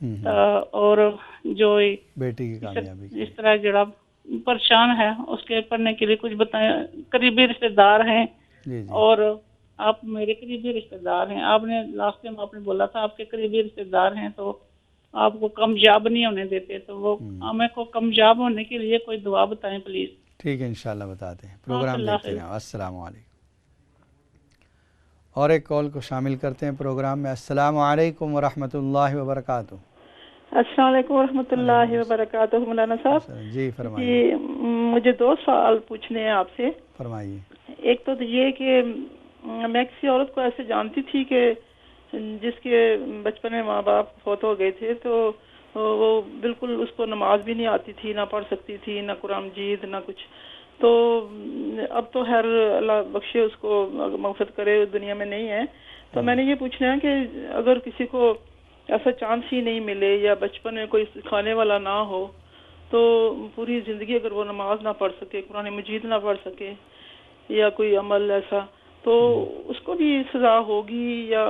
اور جو بیٹی کی کامیابی کی، اس طرح جڑا پریشان ہے اس کے پڑھنے کے لیے کچھ بتائیں. قریبی رشتہ دار ہیں جی جی اور آپ میرے قریبی رشتہ دار ہیں. آپ نے لاسٹ ٹائم آپ نے بولا تھا آپ کے قریبی رشتہ دار ہیں تو آپ کو کامیاب نہیں ہونے دیتے، تو وہ ہمیں کو کامیاب ہونے کے لیے کوئی دعا بتائیں پلیز. ٹھیک ہے انشاءاللہ بتاتے ہیں. اللہ پروگرام دیکھتے حافظ. رہیں. السلام علیکم. اور ایک کال کو شامل کرتے ہیں پروگرام میں. السلام علیکم ورحمۃ اللہ وبرکاتہ. السلام علیکم ورحمۃ اللہ وبرکاتہ. مولانا صاحب جی فرمائیے. جی مجھے 2 سوال پوچھنے ہیں آپ سے. فرمائیے. ایک تو یہ کہ میں کسی عورت کو ایسے جانتی تھی کہ جس کے بچپن میں ماں باپ فوت ہو گئے تھے، تو وہ بالکل اس کو نماز بھی نہیں آتی تھی، نہ پڑھ سکتی تھی، نہ قرآن مجید نہ کچھ. تو اب تو خیر اللہ بخشے اس کو، مغفرت کرے، دنیا میں نہیں ہے. تو میں نے یہ پوچھنا ہے کہ اگر کسی کو ایسا چانس ہی نہیں ملے یا بچپن میں کوئی سکھانے والا نہ ہو، تو پوری زندگی اگر وہ نماز نہ پڑھ سکے، قرآن مجید نہ پڑھ سکے یا کوئی عمل ایسا، تو اس کو بھی سزا ہوگی یا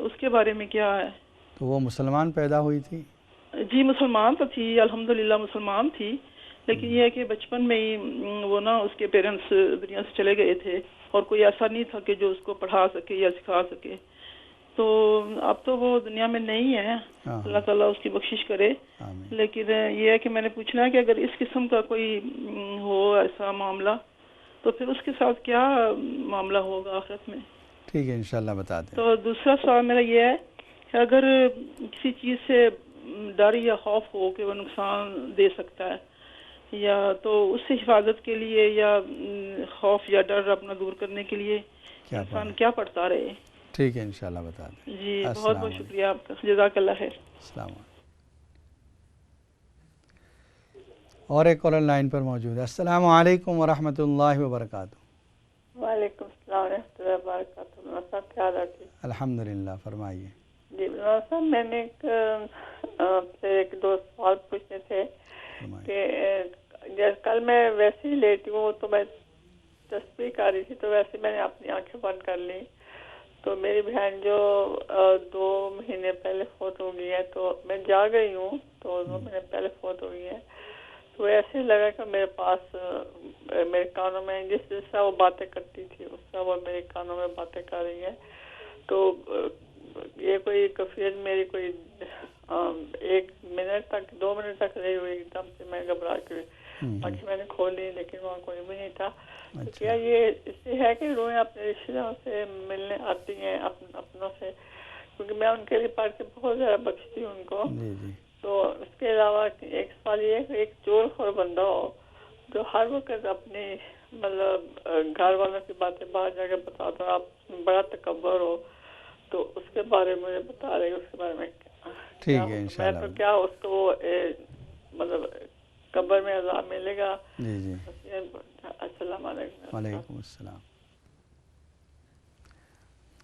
اس کے بارے میں کیا ہے؟ تو وہ مسلمان پیدا ہوئی تھی؟ جی مسلمان تو تھی، الحمدللہ مسلمان تھی، لیکن یہ ہے کہ بچپن میں ہی وہ نا اس کے پیرنٹس دنیا سے چلے گئے تھے اور کوئی ایسا نہیں تھا کہ جو اس کو پڑھا سکے یا سکھا سکے. تو اب تو وہ دنیا میں نہیں ہے، اللہ تعالیٰ اس کی بخشش کرے. لیکن یہ ہے کہ میں نے پوچھنا ہے کہ اگر اس قسم کا کوئی ہو ایسا معاملہ، تو پھر اس کے ساتھ کیا معاملہ ہوگا آخرت میں؟ ٹھیک ہے انشاءاللہ بتا دیں. تو دوسرا سوال میرا یہ ہے کہ اگر کسی چیز سے ڈر یا خوف ہو کہ وہ نقصان دے سکتا ہے، یا تو اس سے حفاظت کے لیے یا خوف یا ڈر اپنا دور کرنے کے لیے انسان کیا پڑھتا رہے؟ ٹھیک ہے انشاءاللہ بتا دیں. جی بہت بہت شکریہ آپ کا، جزاک اللہ خیر. السلام علیکم. اور ایک کالر لائن پر موجود ہے. السلام علیکم ورحمۃ اللہ وبرکاتہ. وعلیکم السلام ورحمۃ اللہ وبرکاتہ. مولانا صاحب کیا حال ہے؟ الحمدللہ. فرمائیے. جی مولانا صاحب میں نے ایک 2 سوال پوچھنے تھے کہ کل میں ویسے ہی لیٹی ہوں تو میں تسبیح کر رہی تھی، تو ویسے میں نے اپنی آنکھیں بند کر لی. تو میری بہن جو 2 مہینے پہلے فوت ہو گئی ہے، تو میں جا گئی ہوں، تو 2 مہینے پہلے فوت ہو گئی ہے. تو ایسے لگا کہ میرے پاس میرے کانوں میں جس طرح وہ باتیں کرتی تھی اس طرح وہ میرے کانوں میں باتیں کر رہی ہے. تو یہ کوئی کیفیت میری کوئی 1 منٹ تک 2 منٹ تک رہی ہوئی. ایک دم سے میں گھبرا کے آنکھیں میں نے کھولی لیکن وہاں کوئی بھی نہیں تھا. تو کیا یہ اس سے ہے کہ روحیں اپنے رشتے داروں سے ملنے آتی ہیں اپنوں سے؟ کیونکہ میں ان کے لیے پڑھ کے بہت زیادہ بخشتی ہوں ان کو. تو اس کے علاوہ ایک سوال یہ ہے کہ ایک چور خور بندہ ہو جو ہر وقت اپنی مطلب گھر والوں کی باتیں باہر جا کے بتاتا ہو، آپ بڑا تکبر ہو، تو اس کے بارے میں بتا رہے اس کے بارے میں ٹھیک ہے انشاءاللہ. میں تو کیا اس کو مطلب قبر میں عذاب ملے گا؟ جی جی. السلام علیکم. وعلیکم السلام.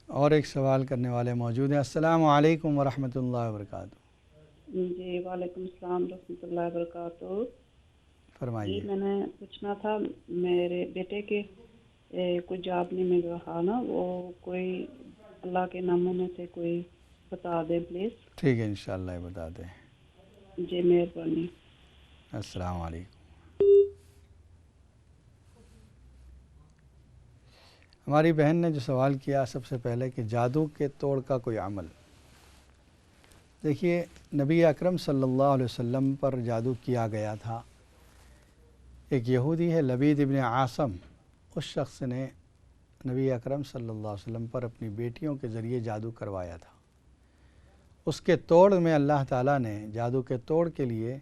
اور ایک سوال کرنے والے موجود ہیں. السلام علیکم ورحمۃ اللہ وبرکاتہ. جی وعلیکم السلام ورحمۃ اللہ وبرکاتہ. فرمائیے. جی میں نے پوچھنا تھا میرے بیٹے کے کچھ جاب نہیں مل رہا نا، وہ کوئی اللہ کے ناموں میں سے کوئی بتا دیں پلیز. ٹھیک ہے انشاءاللہ بتا دیں. جی مہربانی. السلام علیکم. ہماری بہن نے جو سوال کیا سب سے پہلے کہ جادو کے توڑ کا کوئی عمل. دیکھیے نبی اکرم صلی اللہ علیہ وسلم پر جادو کیا گیا تھا. ایک یہودی ہے لبید ابن عاصم، اس شخص نے نبی اکرم صلی اللہ علیہ وسلم پر اپنی بیٹیوں کے ذریعے جادو کروایا تھا. اس کے توڑ میں اللہ تعالیٰ نے جادو کے توڑ کے لیے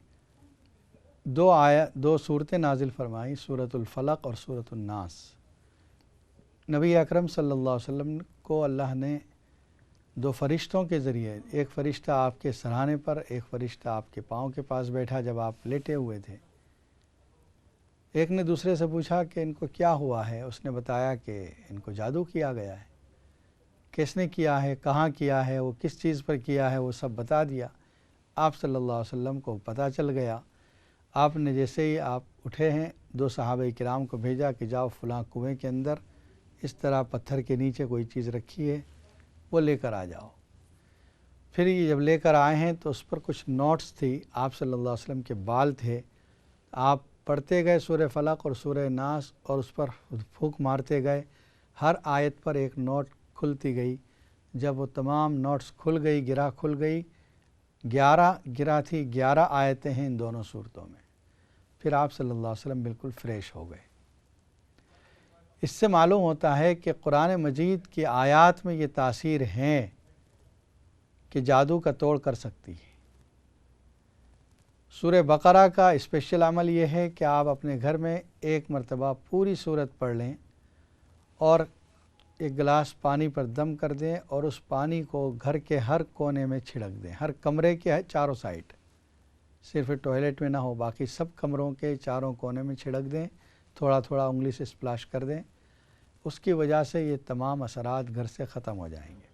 2 صورتیں نازل فرمائیں، سورۃ الفلق اور سورۃ الناس. نبی اکرم صلی اللہ علیہ وسلم کو اللہ نے 2 فرشتوں کے ذریعے، ایک فرشتہ آپ کے سرہانے پر، ایک فرشتہ آپ کے پاؤں کے پاس بیٹھا جب آپ لیٹے ہوئے تھے. ایک نے دوسرے سے پوچھا کہ ان کو کیا ہوا ہے، اس نے بتایا کہ ان کو جادو کیا گیا ہے. کس نے کیا ہے، کہاں کیا ہے، وہ کس چیز پر کیا ہے، وہ سب بتا دیا. آپ صلی اللہ علیہ وسلم کو پتہ چل گیا. آپ نے جیسے ہی آپ اٹھے ہیں 2 صحابہ کرام کو بھیجا کہ جاؤ فلاں کنویں کے اندر اس طرح پتھر کے نیچے کوئی چیز رکھی ہے وہ لے کر آ جاؤ. پھر یہ جب لے کر آئے ہیں تو اس پر کچھ نوٹس تھی، آپ صلی اللہ علیہ وسلم کے بال تھے، آپ پڑھتے گئے سورہ فلق اور سورہ ناس اور اس پر پھونک مارتے گئے، ہر آیت پر ایک نوٹ کھلتی گئی، جب وہ تمام نوٹس کھل گئی، گرہ کھل گئی، 11 گرہ تھی، 11 آیتیں ہیں ان دونوں صورتوں میں، پھر آپ صلی اللہ علیہ وسلم بالکل فریش ہو گئے۔ اس سے معلوم ہوتا ہے کہ قرآن مجید کی آیات میں یہ تاثیر ہیں کہ جادو کا توڑ کر سکتی ہے۔ سورہ بقرہ کا اسپیشل عمل یہ ہے کہ آپ اپنے گھر میں ایک مرتبہ پوری سورت پڑھ لیں اور ایک گلاس پانی پر دم کر دیں اور اس پانی کو گھر کے ہر کونے میں چھڑک دیں، ہر کمرے کے چاروں سائڈ، صرف ٹوائلٹ میں نہ ہو، باقی سب کمروں کے چاروں کونے میں چھڑک دیں، تھوڑا تھوڑا انگلی سے سپلاش کر دیں۔ اس کی وجہ سے یہ تمام اثرات گھر سے ختم ہو جائیں گے۔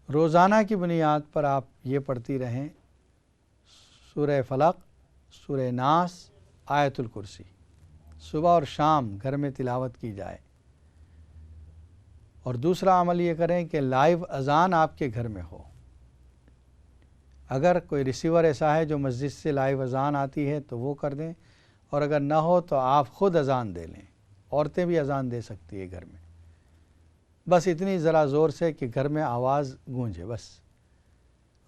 روزانہ کی بنیاد پر آپ یہ پڑھتی رہیں، سورہ فلق، سورہ ناس، آیت الکرسی، صبح اور شام گھر میں تلاوت کی جائے۔ اور دوسرا عمل یہ کریں کہ لائیو اذان آپ کے گھر میں ہو۔ اگر کوئی ریسیور ایسا ہے جو مسجد سے لائیو اذان آتی ہے تو وہ کر دیں، اور اگر نہ ہو تو آپ خود اذان دے لیں۔ عورتیں بھی اذان دے سکتی ہے گھر میں، بس اتنی ذرا زور سے کہ گھر میں آواز گونجے، بس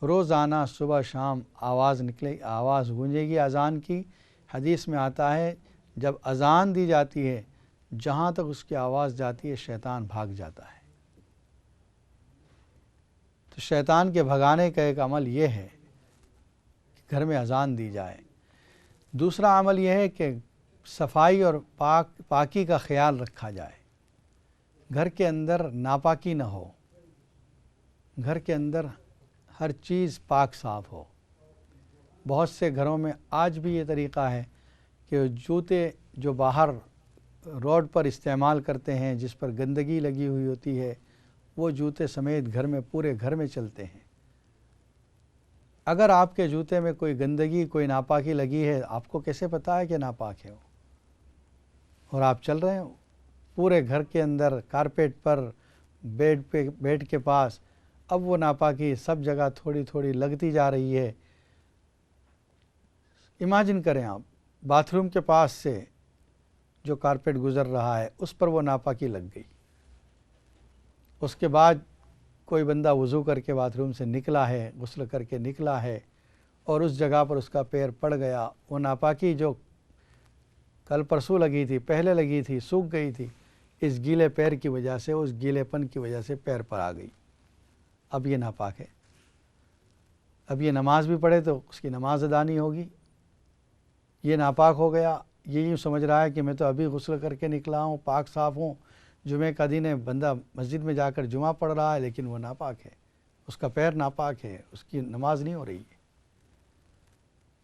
روزانہ صبح شام آواز نکلے، آواز گونجے گی اذان کی۔ حدیث میں آتا ہے جب اذان دی جاتی ہے جہاں تک اس کی آواز جاتی ہے شیطان بھاگ جاتا ہے۔ تو شیطان کے بھگانے کا ایک عمل یہ ہے کہ گھر میں اذان دی جائے۔ دوسرا عمل یہ ہے کہ صفائی اور پاکی کا خیال رکھا جائے، گھر کے اندر ناپاکی نہ ہو، گھر کے اندر ہر چیز پاک صاف ہو۔ بہت سے گھروں میں آج بھی یہ طریقہ ہے کہ جوتے جو باہر روڈ پر استعمال کرتے ہیں، جس پر گندگی لگی ہوئی ہوتی ہے، وہ جوتے سمیت گھر میں پورے گھر میں چلتے ہیں۔ اگر آپ کے جوتے میں کوئی گندگی، کوئی ناپاکی لگی ہے، آپ کو کیسے پتہ ہے کہ ناپاک ہے وہ؟ اور آپ چل رہے ہو پورے گھر کے اندر، کارپیٹ پر، بیڈ کے پاس، اب وہ ناپاکی سب جگہ تھوڑی تھوڑی لگتی جا رہی ہے۔ امیجن کریں آپ باتھ روم کے پاس سے جو کارپیٹ گزر رہا ہے اس پر وہ ناپاکی لگ گئی، اس کے بعد کوئی بندہ وضو کر کے باتھ روم سے نکلا ہے، غسل کر کے نکلا ہے، اور اس جگہ پر اس کا پیر پڑ گیا، وہ ناپاکی جو کل پرسوں لگی تھی، پہلے لگی تھی، سوکھ گئی تھی، اس گیلے پیر کی وجہ سے، اس گیلے پن کی وجہ سے پیر پر آ گئی، اب یہ ناپاک ہے۔ اب یہ نماز بھی پڑھے تو اس کی نماز ادا نہیں ہوگی، یہ ناپاک ہو گیا۔ یہ یوں سمجھ رہا ہے کہ میں تو ابھی غسل کر کے نکلا ہوں، پاک صاف ہوں، جمعہ کا دن ہے، بندہ مسجد میں جا کر جمعہ پڑھ رہا ہے لیکن وہ ناپاک ہے، اس کا پیر ناپاک ہے، اس کی نماز نہیں ہو رہی ہے۔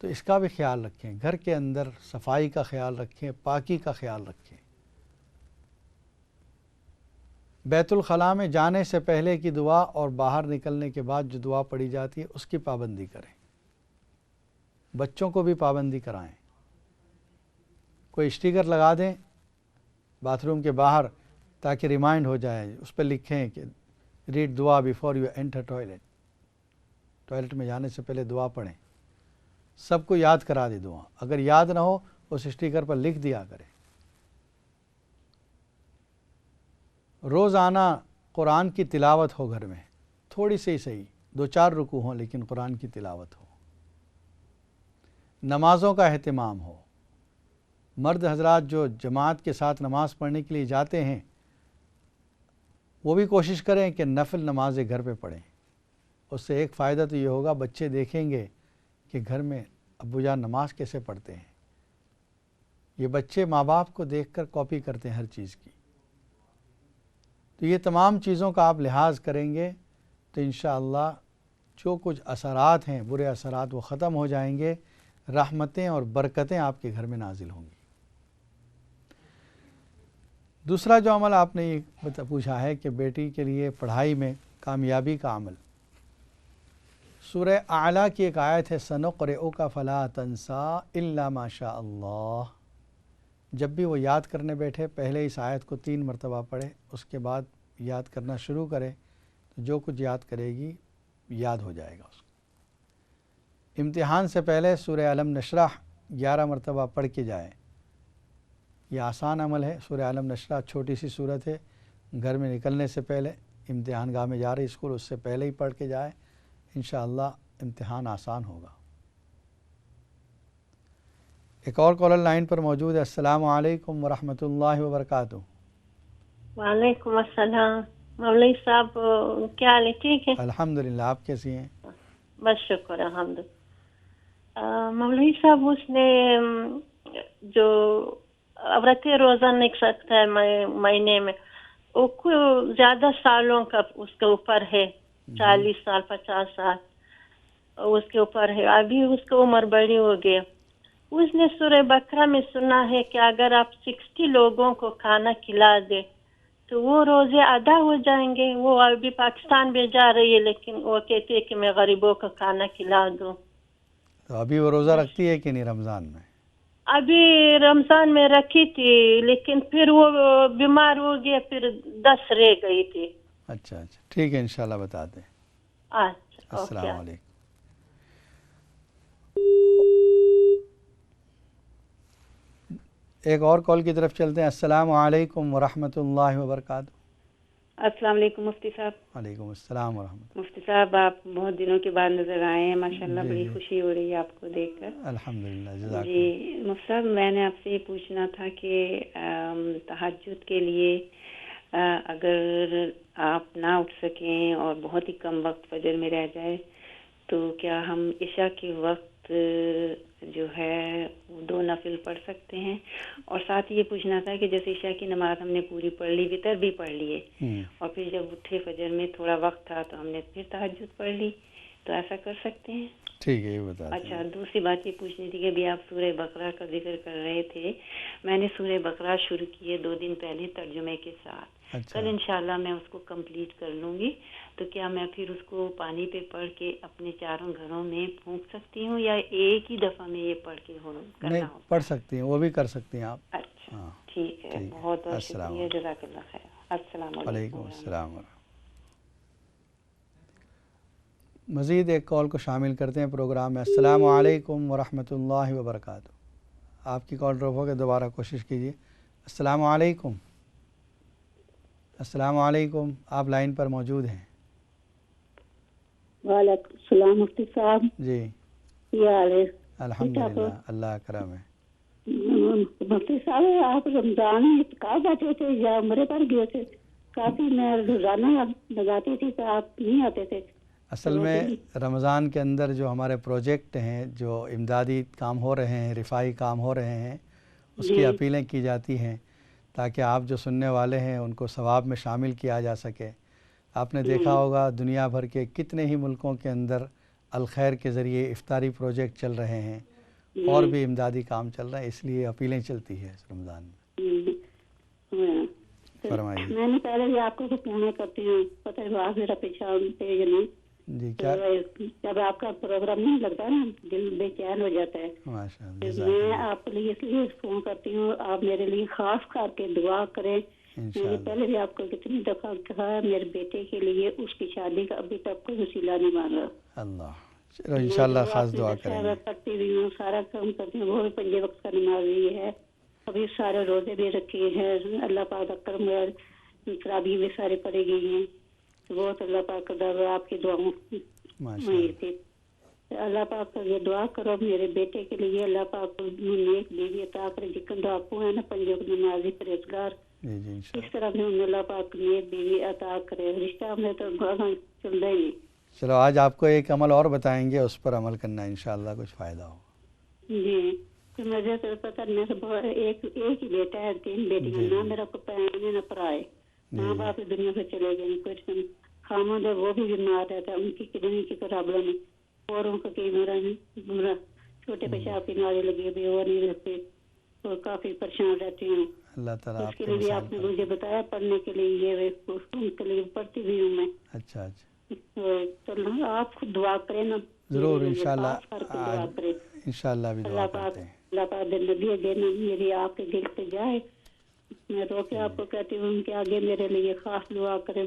تو اس کا بھی خیال رکھیں، گھر کے اندر صفائی کا خیال رکھیں، پاکی کا خیال رکھیں۔ بیت الخلاء میں جانے سے پہلے کی دعا اور باہر نکلنے کے بعد جو دعا پڑھی جاتی ہے اس کی پابندی کریں، بچوں کو بھی پابندی کرائیں۔ کوئی اسٹیکر لگا دیں باتھ روم کے باہر تاکہ ریمائنڈ ہو جائے، اس پہ لکھیں کہ ریڈ دعا before you enter toilet, toilet میں جانے سے پہلے دعا پڑھیں، سب کو یاد کرا دے دعا، اگر یاد نہ ہو اس اسٹیکر پر لکھ دیا کریں۔ روزانہ قرآن کی تلاوت ہو گھر میں، تھوڑی سی صحیح، 2-4 رکوع ہوں لیکن قرآن کی تلاوت ہو۔ نمازوں کا اہتمام ہو، مرد حضرات جو جماعت کے ساتھ نماز پڑھنے کے لیے جاتے ہیں وہ بھی کوشش کریں کہ نفل نمازیں گھر پہ پڑھیں۔ اس سے ایک فائدہ تو یہ ہوگا، بچے دیکھیں گے کہ گھر میں ابو جان نماز کیسے پڑھتے ہیں۔ یہ بچے ماں باپ کو دیکھ کر کاپی کرتے ہیں ہر چیز کی۔ تو یہ تمام چیزوں کا آپ لحاظ کریں گے تو انشاءاللہ جو کچھ اثرات ہیں، برے اثرات، وہ ختم ہو جائیں گے، رحمتیں اور برکتیں آپ کے گھر میں نازل ہوں گی۔ دوسرا جو عمل آپ نے یہ پوچھا ہے کہ بیٹی کے لیے پڑھائی میں کامیابی کا عمل، سورہ اعلیٰ کی ایک آیت ہے سنقرئک فلا تنسى الا ما شاء اللہ۔ جب بھی وہ یاد کرنے بیٹھے پہلے اس آیت کو 3 مرتبہ پڑھے، اس کے بعد یاد کرنا شروع کرے تو جو کچھ یاد کرے گی یاد ہو جائے گا اس کو۔ امتحان سے پہلے سورہ علم نشرح 11 مرتبہ پڑھ کے جائے، یہ آسان عمل ہے۔ سورہ علم نشرح چھوٹی سی صورت ہے، گھر میں نکلنے سے پہلے، امتحان گاہ میں جا رہے اسکول اس سے پہلے ہی پڑھ کے جائے، انشاءاللہ امتحان آسان ہوگا۔ ایک اور کالر لائن پر موجود ہے۔ السلام علیکم ورحمۃ اللہ وبرکاتہ۔ وعلیکم السلام مولوی صاحب، کیا حال ہے؟ ٹھیک ہے الحمدللہ، آپ کیسی ہیں؟ بس شکر الحمد۔ مولوی صاحب اس نے جو عورتیں روزہ نہیں سکتا ہے مہینے میں، وہ کوئی زیادہ سالوں کا اس کے اوپر ہے، 40 سال 50 سال اس کے اوپر ہے، ابھی اس کی عمر بڑی ہو گئی۔ اس نے سورہ بقرہ میں سنا ہے کہ اگر آپ 60 لوگوں کو کھانا کھلا دے تو وہ روزے ادا ہو جائیں گے۔ وہ ابھی پاکستان بھی جا رہی ہے لیکن وہ کہتی ہے کہ میں غریبوں کو کھانا کھلا دوں۔ تو ابھی وہ روزہ رکھتی ہے کہ نہیں رمضان میں؟ ابھی رمضان میں رکھی تھی لیکن پھر وہ بیمار ہو گیا، پھر 10 رہ گئی تھی۔ اچھا اچھا، ٹھیک ہے انشاءاللہ بتا دیں۔ اچھا السلام علیکم۔ ایک اور کال کی طرف چلتے ہیں۔ السلام علیکم ورحمۃ اللہ وبرکاتہ۔ السلام علیکم مفتی صاحب۔ وعلیکم السلام ورحمۃ مفتی صاحب آپ بہت دنوں کے بعد نظر آئے ہیں، ماشاءاللہ بڑی خوشی ہو رہی ہے آپ کو دیکھ کر۔ الحمدللہ، جزاک جی مفتی صاحب، میں نے آپ سے یہ پوچھنا تھا کہ تہجد کے لیے اگر آپ نہ اٹھ سکیں اور بہت ہی کم وقت فجر میں رہ جائے تو کیا ہم عشاء کے وقت جو ہے 2 نفل پڑھ سکتے ہیں؟ اور ساتھ یہ پوچھنا تھا کہ جیسے عشاء کی نماز ہم نے پوری پڑھ لی، وتر بھی پڑھ لیے، اور پھر جب اٹھے فجر میں تھوڑا وقت تھا تو ہم نے پھر تہجد پڑھ لی، تو ایسا کر سکتے ہیں؟ ٹھیک ہے، یہ بتا دیں۔ اچھا، دوسری بات یہ پوچھنی تھی کہ ابھی آپ سورہ بقرہ کا ذکر کر رہے تھے، میں نے سورہ بقرہ شروع کیے 2 دن پہلے ترجمے کے ساتھ، کل انشاءاللہ میں اس کو کمپلیٹ کر لوں گی، تو کیا میں پھر اس کو پانی پہ پڑھ کے اپنے 4 گھروں میں پھونک سکتی ہوں یا ایک ہی دفعہ میں یہ پڑھ کے نہیں پڑھ سکتی ہیں، وہ بھی کر سکتی ہیں آپ۔ اچھا ٹھیک ہے، بہت بہت شکریہ، جزاک اللہ خیر۔ السلام علیکم۔ وعلیکم السلام ورحمۃ۔ مزید ایک کال کو شامل کرتے ہیں پروگرام میں۔ السلام علیکم ورحمۃ اللہ وبرکاتہ۔ آپ کی کال ڈراپ ہو کے دوبارہ کوشش کیجیے۔ السلام علیکم۔ السلام علیکم، آپ لائن پر موجود ہیں۔ وعلیکم السلام مفتی صاحب، جی کیا حال ہے؟ الحمدللہ، اللہ کرم ہے۔ مفتی صاحب آپ رمضان میں کہاں بیٹھے تھے یا عمرے پر گئے تھے؟ کافی میں روزانہ لگاتی تھی تو آپ نہیں آتے تھے۔ اصل میں رمضان کے اندر جو ہمارے پروجیکٹ ہیں، جو امدادی کام ہو رہے ہیں، رفائی کام ہو رہے ہیں، اس کی اپیلیں کی جاتی ہیں تاکہ آپ جو سننے والے ہیں ان کو ثواب میں شامل کیا جا سکے۔ آپ نے دیکھا ہوگا دنیا بھر کے کتنے ہی ملکوں کے اندر الخیر کے ذریعے افطاری پروجیکٹ چل رہے ہیں اور بھی امدادی کام چل رہے ہیں، اس لیے اپیلیں چلتی ہے اس رمضان میں۔ فرمائیے۔ میں نے پہلے بھی آپ کو کہنا کرتی ہوں، پتہ ہے آپ میرا پیچھا یا نہیں؟ جی کیا؟ جب آپ کا پروگرام نہیں لگتا نا دل بے چین ہو جاتا ہے۔ میں آپ کے لیے اس لیے فون کرتی ہوں، آپ میرے لیے خاص کر کے دعا کریں۔ میں نے پہلے بھی آپ کو کتنی دفعہ کہا، میرے بیٹے کے لیے اس کی شادی کا ابھی تک کوئی وسیلہ نہیں بن رہا۔ اللہ، چلو انشاءاللہ خاص دعا کریں گے۔ کرتی بھی ہوں، سارا کام کرتی ہوں، وہ بھی 5 وقت کا نماز بھی ہے، ابھی سارے روزے بھی رکھے ہیں، اللہ پاک کرم تراویح بھی سارے پڑے گئی ہیں، بہت اللہ پاک کا در آپ کی دعاؤں میں تھی۔ اللہ پاک کا یہ دعا کرو میرے بیٹے کے لیے، اللہ پاک کو نیک بیوی عطا کرے، جکن تو آپ ہے نا 5 وقت نمازی پرہیزگار، اس طرح بھی اللہ پاک نیک بیوی عطا کرے، رشتہ میں تو چل رہے ہیں۔ چلو آج آپ کو ایک عمل اور بتائیں گے، اس پر عمل کرنا انشاءاللہ کچھ فائدہ ہو۔ جی مجھے تو پتہ نہیں، ایک ہی بیٹا ہے، 3 بیٹیاں، نہ میرا کو پہنے نہ پرائے، ماں باپ دنیا سے چلے گئے، کچھ خامد ہے وہ بھی بیمار رہتا ہے، ان کی کڈنی کی پرابلم ہے، اوروں کا کئی مرا چھوٹے پیشاب کی نالی لگی ہوئی وہ نہیں رہتے، اور کافی پریشان رہتے ہیں۔ اللہ تعالیٰ اس کے لیے بھی آپ نے مجھے بتایا پڑھنے کے لیے، یہ ان کے لیے پڑھتی بھی ہوں میں۔ اچھا اچھا، تو آپ خود دعا کریں نا، ضرور انشاءاللہ، دعا کریں، انشاءاللہ بھی دعا کرتے ہیں۔ اللہ پاک نبی دینا میری آپ کے دل پہ جائے، میں رو کے آپ کو کہتی ہوں کہ آگے میرے لیے خاص دعا کریں۔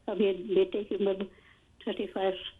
اب یہ بیٹے کی 35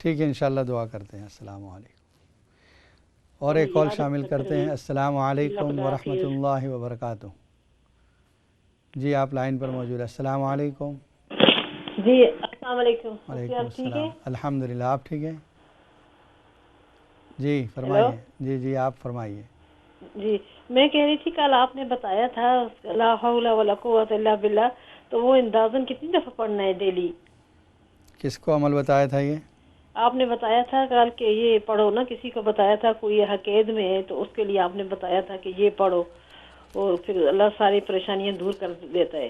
ٹھیک ہے انشاءاللہ دعا کرتے ہیں. السلام علیکم. اور ایک کال شامل کرتے ہیں. السلام علیکم ورحمۃ اللہ وبرکاتہ. جی آپ لائن پر موجود ہیں. السلام علیکم. جی السلام علیکم. وعلیکم آپ ٹھیک ہیں؟ السلام. الحمدللہ. آپ ٹھیک ہیں؟ جی فرمائیے. جی آپ فرمائیے. جی میں کہہ رہی تھی کل آپ نے بتایا تھا لا حول ولا قوت الا باللہ، تو وہ اندازن کتنی دفعہ پڑھنا ہے ڈیلی؟ کس کو عمل بتایا تھا یہ؟ آپ نے بتایا تھا کل کہ یہ پڑھو نا، کسی کو بتایا تھا کوئی حقید میں ہے تو اس کے لیے آپ نے بتایا تھا کہ یہ پڑھو اور پھر اللہ ساری پریشانیاں دور کر دیتا ہے.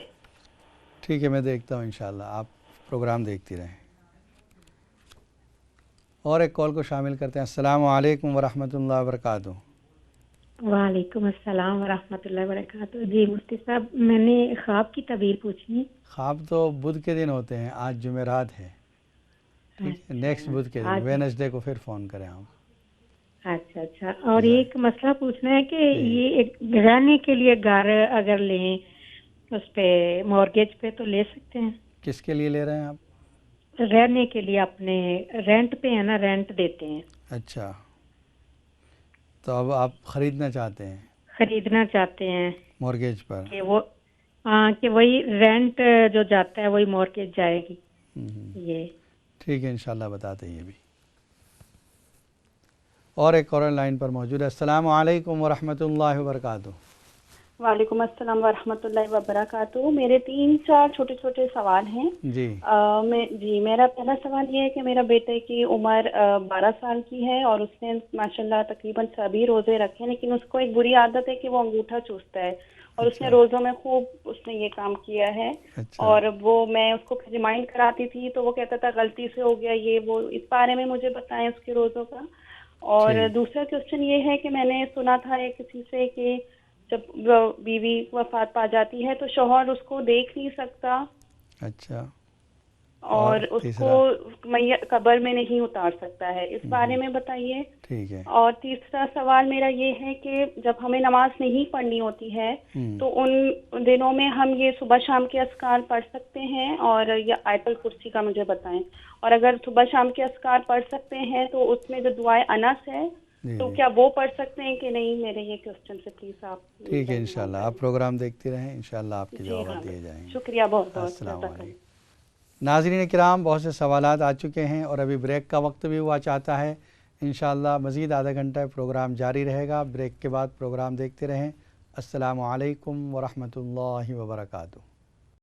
ٹھیک ہے میں دیکھتا ہوں انشاءاللہ. آپ پروگرام دیکھتی رہیں. اور ایک کال کو شامل کرتے ہیں. السلام علیکم ورحمۃ اللہ وبرکاتہ. وعلیکم السلام ورحمۃ اللہ وبرکاتہ. جی مفتی صاحب میں نے خواب کی تعبیر پوچھنی. خواب تو بدھ کے دن ہوتے ہیں، آج جمعرات ہے. ٹھیک ہے نیکسٹ بدھ کے دن، وینسڈے کو پھر فون کریں آپ. اچھا. اور ایک مسئلہ پوچھنا ہے کہ یہ رہنے کے لیے گھر اگر لیں اس پہ مورگیج پہ تو لے سکتے ہیں؟ کس کے لیے لے رہے ہیں آپ؟ رہنے کے لیے اپنے رینٹ پہ ہے نا، رینٹ دیتے ہیں. اچھا تو اب آپ خریدنا چاہتے ہیں؟ خریدنا چاہتے ہیں مورگیج پر کہ وہ کہ وہی رینٹ جو جاتا ہے وہی مورگیج جائے گی. یہ ٹھیک ہے انشاءاللہ بتاتے ہیں یہ بھی. اور ایک اور لائن پر موجود ہے. السلام علیکم ورحمۃ اللہ وبرکاتہ. وعلیکم السلام ورحمۃ اللہ وبرکاتہ. میرے 3-4 چھوٹے چھوٹے سوال ہیں. جی میرا پہلا سوال یہ ہے کہ میرا بیٹے کی عمر 12 سال کی ہے اور اس نے ماشاءاللہ تقریباً سبھی روزے رکھے ہیں، لیکن اس کو ایک بری عادت ہے کہ وہ انگوٹھا چوستا ہے اور اس نے روزوں میں خوب اس نے یہ کام کیا ہے. اور وہ میں اس کو ریمائنڈ کراتی تھی تو وہ کہتا تھا غلطی سے ہو گیا یہ وہ. اس بارے میں مجھے بتائیں اس کے روزوں کا. اور دوسرا کوشچن یہ ہے کہ میں نے سنا تھا کسی سے کہ جب بیوی وفات پا جاتی ہے تو شوہر اس کو دیکھ نہیں سکتا. اچھا. اور اس کو قبر میں نہیں اتار سکتا ہے. اس بارے میں بتائیے. ٹھیک ہے. اور تیسرا سوال میرا یہ ہے کہ جب ہمیں نماز نہیں پڑھنی ہوتی ہے تو ان دنوں میں ہم یہ صبح شام کے اذکار پڑھ سکتے ہیں؟ اور یہ آیت الکرسی کا مجھے بتائیں. اور اگر صبح شام کے اذکار پڑھ سکتے ہیں تو اس میں جو دعائے انس ہے تو کیا وہ پڑھ سکتے ہیں کہ نہیں؟ میرے یہ کوسچن سے پلیز آپ. ٹھیک ہے انشاءاللہ آپ پروگرام دیکھتے رہیں، انشاءاللہ آپ کے جوابات دیے جائیں گے. شکریہ بہت بہت. السلام علیکم. ناظرین کرام بہت سے سوالات آ چکے ہیں اور ابھی بریک کا وقت بھی ہوا چاہتا ہے. انشاءاللہ مزید آدھا گھنٹہ پروگرام جاری رہے گا. بریک کے بعد پروگرام دیکھتے رہیں. السلام علیکم ورحمۃ اللہ وبرکاتہ.